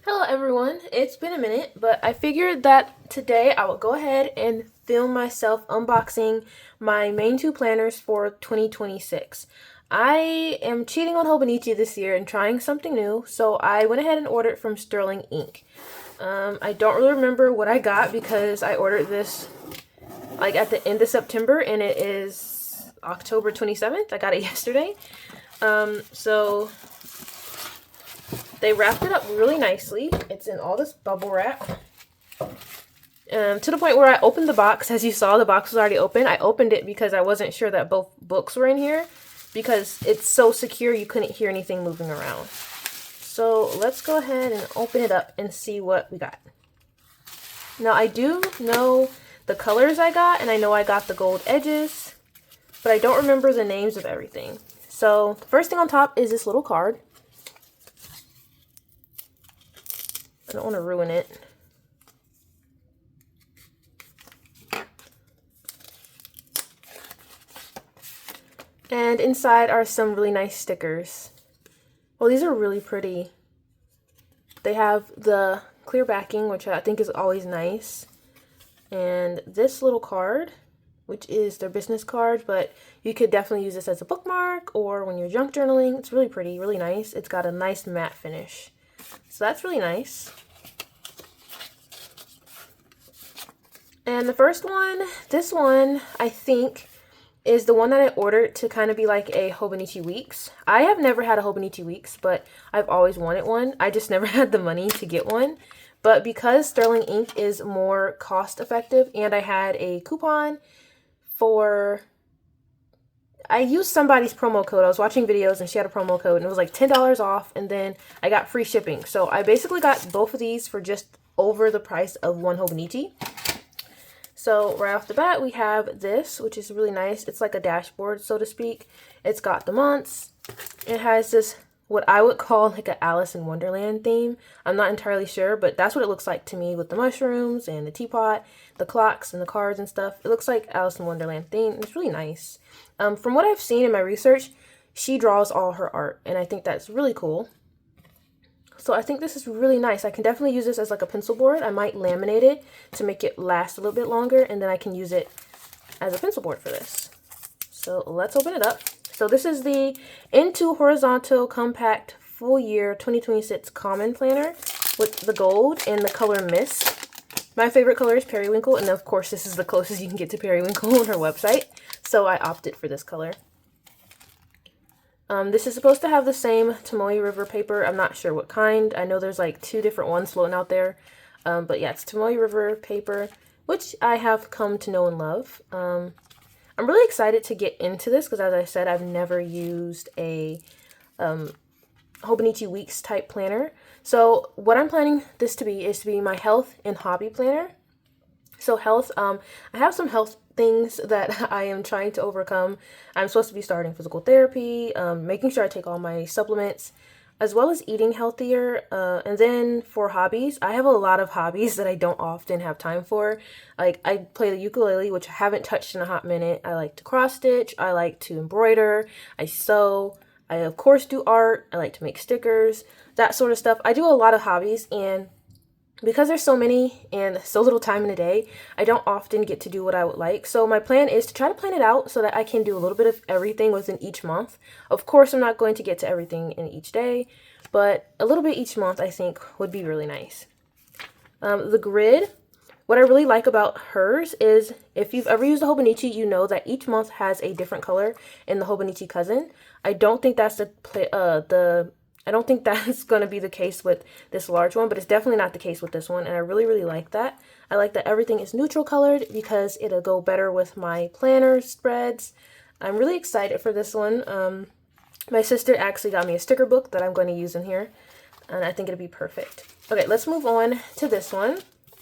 Hello everyone, it's been a minute, but I figured that today I will go ahead and film myself unboxing my main two planners for 2026. I am cheating on Hobonichi this year and trying something new, so I went ahead and ordered from Sterling Ink. I don't really remember what I got because I ordered this like at the end of September and it is October 27th. I got it yesterday. So they wrapped it up really nicely. It's in all this bubble wrap. To the point where I opened the box. As you saw, the box was already open. I opened it because I wasn't sure that both books were in here because it's so secure you couldn't hear anything moving around. So let's go ahead and open it up and see what we got. Now I do know the colors I got, and I know I got the gold edges, but I don't remember the names of everything. So the first thing on top is this little card. I don't want to ruin it. And inside are some really nice stickers. Well, these are really pretty. They have the clear backing, which I think is always nice. And this little card, which is their business card, but you could definitely use this as a bookmark or when you're junk journaling. It's really pretty, really nice. It's got a nice matte finish. So that's really nice. And the first one, this one, I think, is the one that I ordered to kind of be like a Hobonichi Weeks. I have never had a Hobonichi Weeks, but I've always wanted one. I just never had the money to get one. But because Sterling Ink is more cost effective and I had a coupon for... I used somebody's promo code. I was watching videos and she had a promo code and it was like $10 off, and then I got free shipping. So I basically got both of these for just over the price of one Hobonichi. So right off the bat, we have this, which is really nice. It's like a dashboard, so to speak. It's got the months. It has this, what I would call like an Alice in Wonderland theme. I'm not entirely sure, but that's what it looks like to me with the mushrooms and the teapot, the clocks and the cards and stuff. It looks like Alice in Wonderland theme. It's really nice. From what I've seen in my research, she draws all her art, and I think that's really cool. So I think this is really nice. I can definitely use this as like a pencil board. I might laminate it to make it last a little bit longer, and then I can use it as a pencil board for this. So let's open it up. So this is the Into Horizontal Compact Full Year 2026 Common Planner with the gold and the color Mist. My favorite color is Periwinkle, and of course this is the closest you can get to Periwinkle on her website. So I opted for this color. This is supposed to have the same Tomoe River paper. I'm not sure what kind. I know there's like two different ones floating out there. But yeah, it's Tomoe River paper, which I have come to know and love. I'm really excited to get into this because, as I said, I've never used a Hobonichi Weeks type planner. So what I'm planning this to be is to be my health and hobby planner. So health, I have some health things that I am trying to overcome. I'm supposed to be starting physical therapy, making sure I take all my supplements, as well as eating healthier. And then for hobbies, I have a lot of hobbies that I don't often have time for. Like I play the ukulele, which I haven't touched in a hot minute. I like to cross stitch. I like to embroider. I sew. I of course do art. I like to make stickers, that sort of stuff. I do a lot of hobbies, and because there's so many and so little time in a day, I don't often get to do what I would like. So my plan is to try to plan it out so that I can do a little bit of everything within each month. Of course, I'm not going to get to everything in each day, but a little bit each month I think would be really nice. The grid, what I really like about hers is if you've ever used a Hobonichi, you know that each month has a different color in the Hobonichi cousin. I don't think that's I don't think that's going to be the case with this large one, but it's definitely not the case with this one, and I really, really like that. I like that everything is neutral colored because it'll go better with my planner spreads. I'm really excited for this one. My sister actually got me a sticker book that I'm going to use in here, and I think it'll be perfect. Okay, let's move on to this one.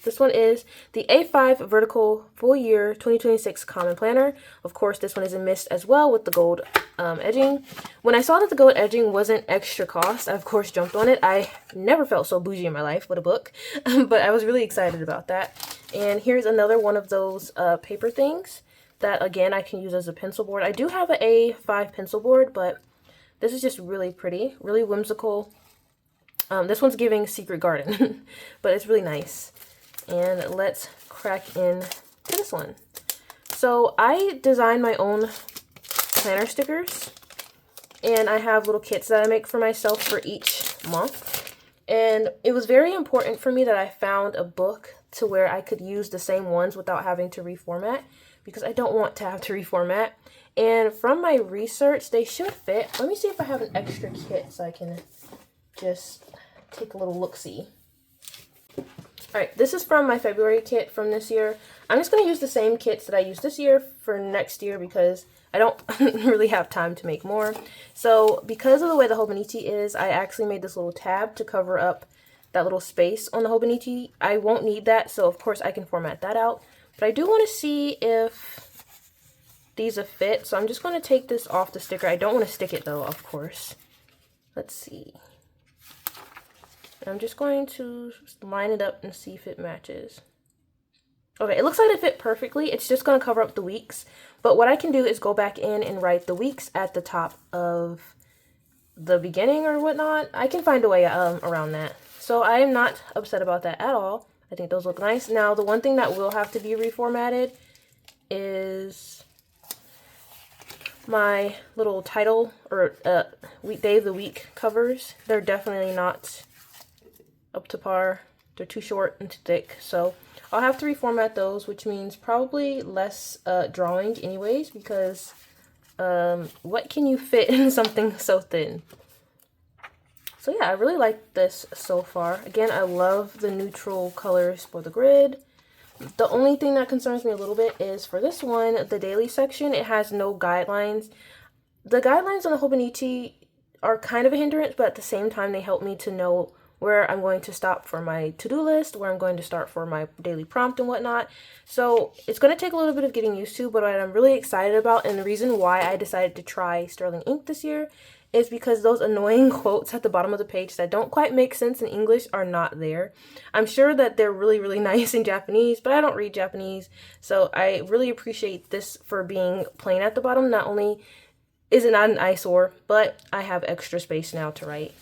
This one is the A5 Vertical Full Year 2026 Common Planner. Of course, this one is in mist as well with the gold edging. When I saw that the gold edging wasn't extra cost, I of course jumped on it. I never felt so bougie in my life with a book, but I was really excited about that. And here's another one of those paper things that, again, I can use as a pencil board. I do have an A5 pencil board, but this is just really pretty, really whimsical. This one's giving Secret Garden, but it's really nice. And let's crack in to this one. So I designed my own planner stickers, and I have little kits that I make for myself for each month. And it was very important for me that I found a book to where I could use the same ones without having to reformat, because I don't want to have to reformat. And from my research, they should fit. Let me see if I have an extra kit so I can just take a little look-see. Alright, this is from my February kit from this year. I'm just going to use the same kits that I used this year for next year because I don't really have time to make more. So because of the way the Hobonichi is, I actually made this little tab to cover up that little space on the Hobonichi. I won't need that, so of course I can format that out. But I do want to see if these will fit, so I'm just going to take this off the sticker. I don't want to stick it though, of course. Let's see. I'm just going to line it up and see if it matches. Okay, it looks like it fit perfectly. It's just going to cover up the weeks. But what I can do is go back in and write the weeks at the top of the beginning or whatnot. I can find a way around that. So I am not upset about that at all. I think those look nice. Now, the one thing that will have to be reformatted is my little title or day of the week covers. They're definitely not up to par. They're too short and too thick, so I'll have to reformat those, which means probably less drawing anyways, because what can you fit in something so thin? So yeah, I really like this so far. Again, I love the neutral colors for the grid. The only thing that concerns me a little bit is for this one, the daily section, it has no guidelines. The guidelines on the Hobonichi are kind of a hindrance, but at the same time, they help me to know where I'm going to stop for my to-do list, where I'm going to start for my daily prompt and whatnot. So it's going to take a little bit of getting used to, but what I'm really excited about, and the reason why I decided to try sterling ink this year, is because those annoying quotes at the bottom of the page that don't quite make sense in English are not there. I'm sure that they're really, really nice in Japanese, but I don't read Japanese, so I really appreciate this for being plain at the bottom. Not only is it not an eyesore, but I have extra space now to write.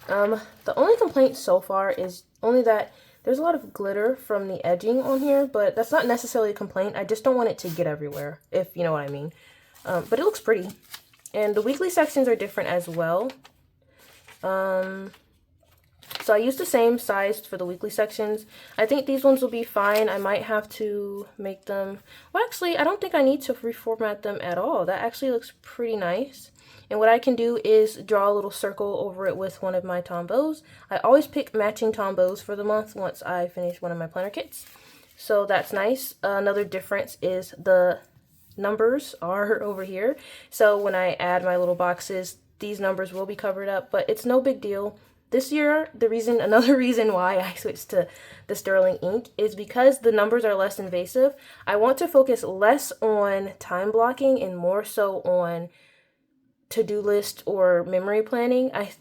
The only complaint so far is only that there's a lot of glitter from the edging on here, but that's not necessarily a complaint. I just don't want it to get everywhere, if you know what I mean. But it looks pretty. And the weekly sections are different as well. So I used the same size for the weekly sections. I think these ones will be fine. I might have to make them... Well, actually, I don't think I need to reformat them at all. That actually looks pretty nice. And what I can do is draw a little circle over it with one of my Tombows. I always pick matching Tombows for the month once I finish one of my planner kits. So that's nice. Another difference is the numbers are over here. So when I add my little boxes, these numbers will be covered up, but it's no big deal. This year, another reason why I switched to the sterling ink is because the numbers are less invasive. I want to focus less on time blocking and more so on to-do list or memory planning. I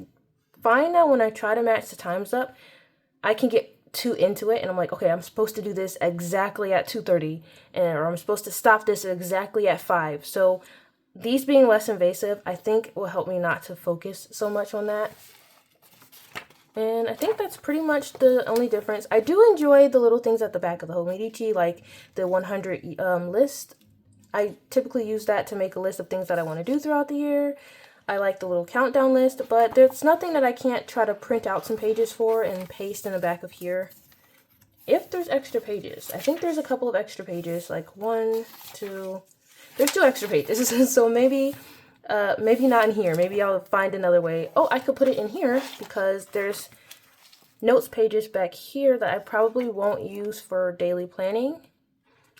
find that when I try to match the times up, I can get too into it and I'm like, okay, I'm supposed to do this exactly at 2:30 or I'm supposed to stop this exactly at 5. So these being less invasive, I think will help me not to focus so much on that. And I think that's pretty much the only difference. I do enjoy the little things at the back of the Hobonichi, like the 100 list. I typically use that to make a list of things that I want to do throughout the year. I like the little countdown list, but there's nothing that I can't try to print out some pages for and paste in the back of here. If there's extra pages. I think there's a couple of extra pages, like 1, 2... There's 2 extra pages, so maybe not in here. Maybe I'll find another way. Oh, I could put it in here because there's notes pages back here that I probably won't use for daily planning.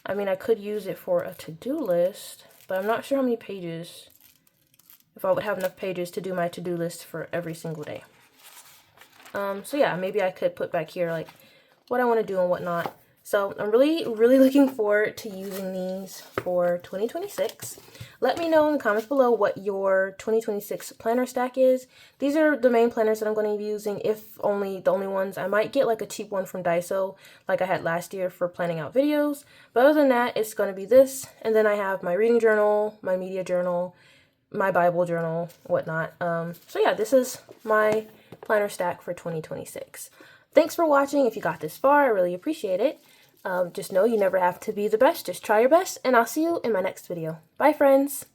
I mean, I could use it for a to-do list, but I'm not sure how many pages, if I would have enough pages to do my to-do list for every single day. So yeah, maybe I could put back here like what I want to do and whatnot. So I'm really, really looking forward to using these for 2026. Let me know in the comments below what your 2026 planner stack is. These are the main planners that I'm going to be using, if only the only ones. I might get like a cheap one from Daiso like I had last year for planning out videos. But other than that, it's going to be this. And then I have my reading journal, my media journal, my Bible journal, whatnot. So yeah, this is my planner stack for 2026. Thanks for watching. If you got this far, I really appreciate it. Just know you never have to be the best. Just try your best, and I'll see you in my next video. Bye, friends.